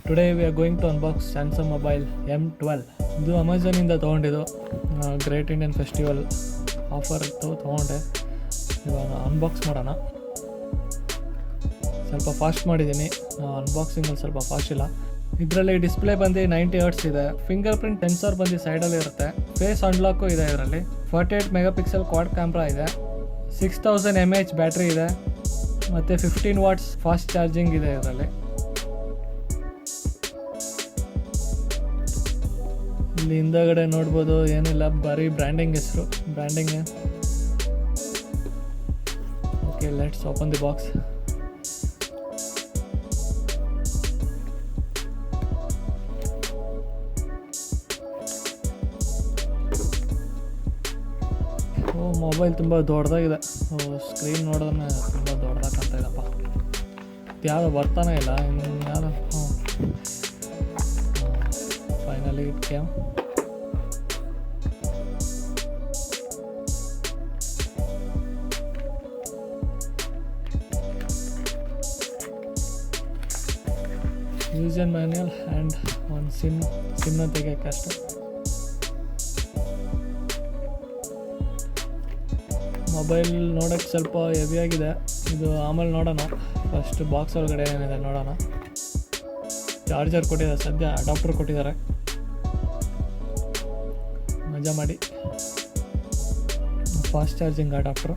Today we are going to unbox Samsung mobile M12. ಇದು ಅಮೆಝಾನಿಂದ ತೊಗೊಂಡಿದ್ದು. Great Indian festival offer ಇತ್ತು, ತೊಗೊಂಡೆ. ಇವಾಗ ಅನ್ಬಾಕ್ಸ್ ಮಾಡೋಣ. ಸ್ವಲ್ಪ ಫಾಸ್ಟ್ ಮಾಡಿದ್ದೀನಿ, ಅನ್ಬಾಕ್ಸಿಂಗಲ್ಲಿ ಸ್ವಲ್ಪ ಫಾಸ್ಟ್ ಇಲ್ಲ. ಇದರಲ್ಲಿ ಡಿಸ್ಪ್ಲೇ ಬಂದು 90 Hz ಇದೆ. ಫಿಂಗರ್ ಪ್ರಿಂಟ್ ಸೆನ್ಸರ್ ಬಂದು ಸೈಡಲ್ಲಿ ಇರುತ್ತೆ. ಫೇಸ್ ಅನ್ಲಾಕು ಇದೆ. ಇದರಲ್ಲಿ 48 MP ಕ್ವಾಡ್ ಕ್ಯಾಮ್ರಾ ಇದೆ. 6000 mAh ಬ್ಯಾಟ್ರಿ ಇದೆ ಮತ್ತು 15 ವಾಟ್ಸ್ ಫಾಸ್ಟ್ ಚಾರ್ಜಿಂಗ್ ಇದೆ. ಇದರಲ್ಲಿ ಇಲ್ಲಿ ಹಿಂದಗಡೆ ನೋಡ್ಬೋದು, ಏನಿಲ್ಲ, ಬರೀ ಬ್ರ್ಯಾಂಡಿಂಗ್ ಹೆಸರು, branding. Okay, let's open the box. Mobile ತುಂಬ ದೊಡ್ಡದಾಗಿದೆ. ಸ್ಕ್ರೀನ್ ನೋಡಿದ್ರೆ ತುಂಬ ದೊಡ್ಡದಾಗಿ ಕಾಣ್ತಾ ಇದೆಪ್ಪ. ಯಾವುದೋ ಬರ್ತಾನೆ ಇಲ್ಲ. ಇನ್ನು ಯಾವುದೋ ಫೈನಲಿ ಇಟ್ಕೆ. ಯೂಸರ್ ಮ್ಯಾನ್ಯಲ್ ಆ್ಯಂಡ್ ಒಂದು ಸಿಮ್ ತೆಗಿಯೋಕ್ಕೆ ಅಷ್ಟೆ. ಮೊಬೈಲ್ ನೋಡೋಕ್ಕೆ ಸ್ವಲ್ಪ ಹೆವಿಯಾಗಿದೆ. ಇದು ಆಮೇಲೆ ನೋಡೋಣ. ಫಸ್ಟ್ ಬಾಕ್ಸ್ ಒಳಗಡೆ ಏನಿದೆ ನೋಡೋಣ. ಚಾರ್ಜರ್ ಕೊಟ್ಟಿದ್ದಾರೆ, ಸದ್ಯ ಅಡಾಪ್ಟರ್ ಕೊಟ್ಟಿದ್ದಾರೆ. ಮಜಾ ಮಾಡಿ. Fast charging adapter.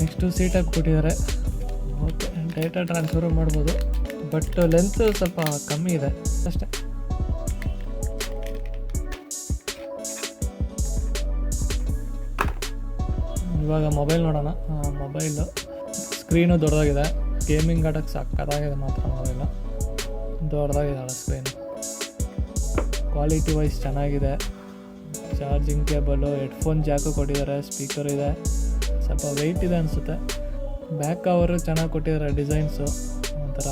ನೆಕ್ಸ್ಟು ಸೀಟಾಗಿ ಕೊಟ್ಟಿದ್ದಾರೆ. ಓಕೆ, ಡೇಟಾ ಟ್ರಾನ್ಸ್ಫರ್ ಮಾಡ್ಬೋದು, ಬಟ್ ಲೆಂತ್ ಸ್ವಲ್ಪ ಕಮ್ಮಿ ಇದೆ ಅಷ್ಟೇ. ಇವಾಗ ಮೊಬೈಲ್ ನೋಡೋಣ. ಮೊಬೈಲು ಸ್ಕ್ರೀನು ದೊಡ್ಡದಾಗಿದೆ. ಗೇಮಿಂಗ್ ಆಡೋಕ್ಕೆ ಸಕ್ಕತ್ತಾಗಿದೆ ಮಾತ್ರ. ಮೊಬೈಲು ದೊಡ್ಡದಾಗಿದ್ದಾಳೆ ಸ್ಕ್ರೀನು. ಕ್ವಾಲಿಟಿ ವೈಸ್ ಚೆನ್ನಾಗಿದೆ. ಚಾರ್ಜಿಂಗ್ ಕೇಬಲು, ಹೆಡ್ಫೋನ್ ಜಾಕು ಕೊಟ್ಟಿದ್ದಾರೆ, ಸ್ಪೀಕರ್ ಇದೆ. ಸ್ವಲ್ಪ ವೆಯ್ಟ್ ಇದೆ ಅನಿಸುತ್ತೆ. ಬ್ಯಾಕ್ ಕವರು ಚೆನ್ನಾಗಿ ಕೊಟ್ಟಿದ್ದಾರೆ. ಡಿಸೈನ್ಸು ಒಂಥರ.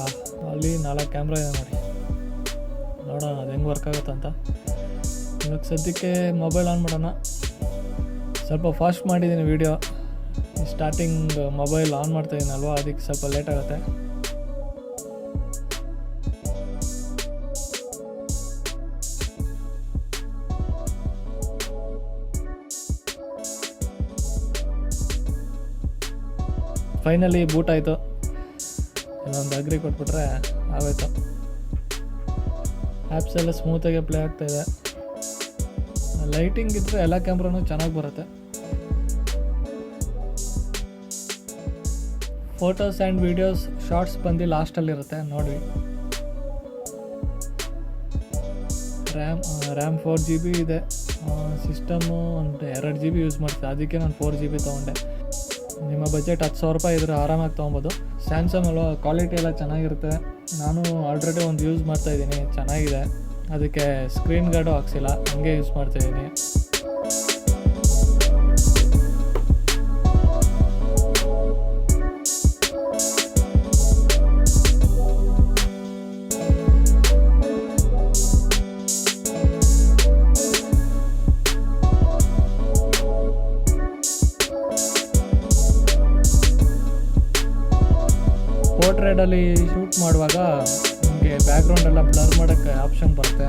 ಅಲ್ಲಿ 4 ಕ್ಯಾಮ್ರಾ ಇದೆ ನೋಡಿ. ನೋಡೋಣ ಅದು ಹೆಂಗೆ ವರ್ಕ್ ಆಗುತ್ತೆ ಅಂತ. ಇವಾಗ ಸದ್ಯಕ್ಕೆ ಮೊಬೈಲ್ ಆನ್ ಮಾಡೋಣ. ಸ್ವಲ್ಪ ಫಾಸ್ಟ್ ಮಾಡಿದ್ದೀನಿ ವಿಡಿಯೋ. ಸ್ಟಾರ್ಟಿಂಗ್ ಮೊಬೈಲ್ ಆನ್ ಮಾಡ್ತಾಯಿದ್ದೀನಲ್ವ, ಅದಕ್ಕೆ ಸ್ವಲ್ಪ ಲೇಟ್ ಆಗುತ್ತೆ. ಫೈನಲಿ ಬೂಟ್ ಆಯಿತು. ಇನ್ನೊಂದು ಅಗ್ರಿ ಕೊಟ್ಬಿಟ್ರೆ ಆಗೋಯ್ತು. ಆ್ಯಪ್ಸ್ ಎಲ್ಲ ಸ್ಮೂತಾಗೆ ಪ್ಲೇ ಆಗ್ತಾಯಿದೆ. ಲೈಟಿಂಗ್ ಇದ್ದರೆ ಎಲ್ಲ ಕ್ಯಾಮ್ರಾನು ಚೆನ್ನಾಗಿ ಬರುತ್ತೆ. ಫೋಟೋಸ್ ಆ್ಯಂಡ್ ವೀಡಿಯೋಸ್, ಶಾರ್ಟ್ಸ್ ಬಂದು ಲಾಸ್ಟಲ್ಲಿರುತ್ತೆ ನೋಡಿ. ರ್ಯಾಮ್ 4 GB ಇದೆ. ಸಿಸ್ಟಮು ಒಂದು 2 GB ಯೂಸ್ ಮಾಡ್ತೀನಿ, ಅದಕ್ಕೆ ನಾನು 4 GB ತೊಗೊಂಡೆ. ನಿಮ್ಮ ಬಜೆಟ್ 10,000 ರೂಪಾಯಿ ಇದ್ದರೆ ಆರಾಮಾಗಿ ತೊಗೊಬೋದು. ಸ್ಯಾಮ್ಸಂಗ್ ಅಲ್ವಾ, ಕ್ವಾಲಿಟಿ ಎಲ್ಲ ಚೆನ್ನಾಗಿರುತ್ತೆ. ನಾನು ಆಲ್ರೆಡಿ ಒಂದು ಯೂಸ್ ಮಾಡ್ತಾಯಿದ್ದೀನಿ, ಚೆನ್ನಾಗಿದೆ. ಅದಕ್ಕೆ ಸ್ಕ್ರೀನ್ ಗಾರ್ಡು ಹಾಕ್ಸಿಲ್ಲ, ಹಂಗೆ ಯೂಸ್ ಮಾಡ್ತಾಯಿದ್ದೀನಿ. ಪೋರ್ಟ್ರೇಟಲ್ಲಿ ಶೂಟ್ ಮಾಡುವಾಗ ನಿಮಗೆ ಬ್ಯಾಕ್ಗ್ರೌಂಡೆಲ್ಲ ಬ್ಲರ್ ಮಾಡೋಕ್ಕೆ ಆಪ್ಷನ್ ಬರುತ್ತೆ.